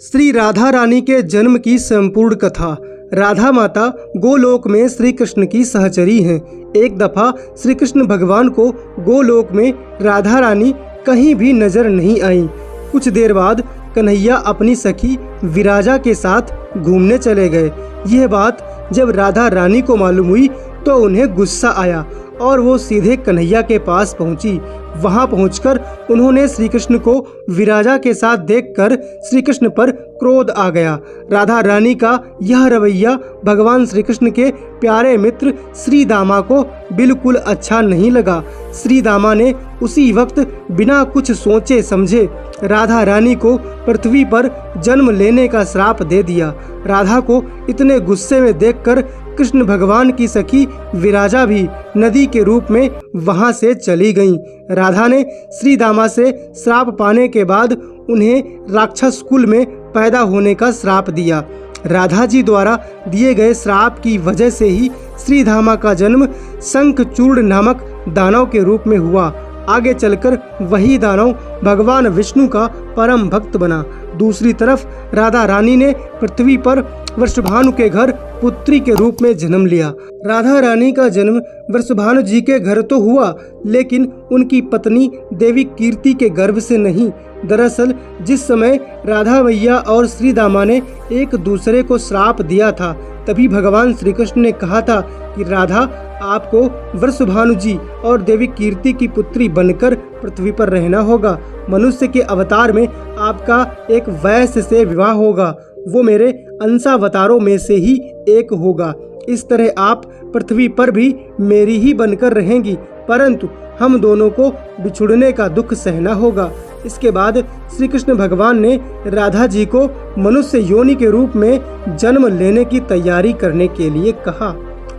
श्री राधा रानी के जन्म की संपूर्ण कथा। राधा माता गोलोक में श्री कृष्ण की सहचरी हैं। एक दफा श्री कृष्ण भगवान को गोलोक में राधा रानी कहीं भी नजर नहीं आई। कुछ देर बाद कन्हैया अपनी सखी विराजा के साथ घूमने चले गए। यह बात जब राधा रानी को मालूम हुई तो उन्हें गुस्सा आया और वो सीधे कन्हैया के पास पहुंची। वहां पहुंचकर उन्होंने श्री कृष्ण को विराजा के साथ देखकर श्री कृष्ण पर क्रोध आ गया। राधा रानी का यह रवैया भगवान श्री कृष्ण के प्यारे मित्र श्री दामा को बिल्कुल अच्छा नहीं लगा। श्री दामा ने उसी वक्त बिना कुछ सोचे समझे राधा रानी को पृथ्वी पर जन्म लेने का श्राप दे दिया। राधा को इतने गुस्से में देखकर कृष्ण भगवान की सखी विराजा भी नदी के रूप में वहां से चली गईं। राधा ने श्री दामा से श्राप पाने के बाद उन्हें राक्षस कुल में पैदा होने का श्राप दिया। राधा जी द्वारा दिए गए श्राप की वजह से ही श्री दामा का जन्म शंखचूर्ण नामक दानव के रूप में हुआ। आगे चलकर वही दानव भगवान विष्णु का परम भक्त बना। दूसरी तरफ राधा रानी ने पृथ्वी पर वृषभानु के घर पुत्री के रूप में जन्म लिया। राधा रानी का जन्म वृषभानु जी के घर तो हुआ, लेकिन उनकी पत्नी देवी कीर्ति के गर्भ से नहीं। दरअसल जिस समय राधा मैया और श्री दामा ने एक दूसरे को श्राप दिया था, तभी भगवान श्री कृष्ण ने कहा था कि राधा, आपको वृषभानु जी और देवी कीर्ति की पुत्री बनकर पृथ्वी पर रहना होगा। मनुष्य के अवतार में आपका एक वैश्य से विवाह होगा, वो मेरे अंशावतारों में से ही एक होगा। इस तरह आप पृथ्वी पर भी मेरी ही बनकर रहेंगी, परंतु हम दोनों को बिछुड़ने का दुख सहना होगा। इसके बाद श्री कृष्ण भगवान ने राधा जी को मनुष्य योनि के रूप में जन्म लेने की तैयारी करने के लिए कहा।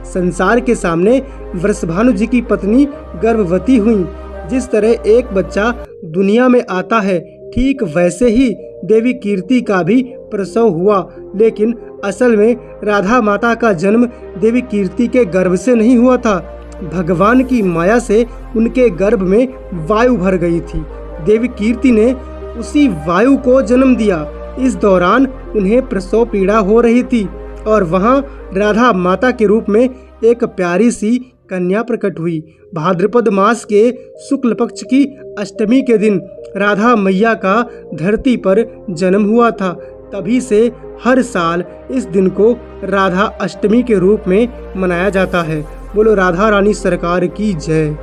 संसार के सामने वृषभानु जी की पत्नी गर्भवती हुई। जिस तरह एक बच्चा दुनिया में आता है, ठीक वैसे ही देवी कीर्ति का भी प्रसव हुआ, लेकिन असल में राधा माता का जन्म देवी कीर्ति के गर्भ से नहीं हुआ था। भगवान की माया से उनके गर्भ में वायु भर गई थी। देवी कीर्ति ने उसी वायु को जन्म दिया। इस दौरान उन्हें प्रसव पीड़ा हो रही थी और वहां राधा माता के रूप में एक प्यारी सी कन्या प्रकट हुई। भाद्रपद मास के शुक्ल पक्ष की अष्टमी के दिन राधा मैया का धरती पर जन्म हुआ था। तभी से हर साल इस दिन को राधा अष्टमी के रूप में मनाया जाता है। बोलो राधा रानी सरकार की जय।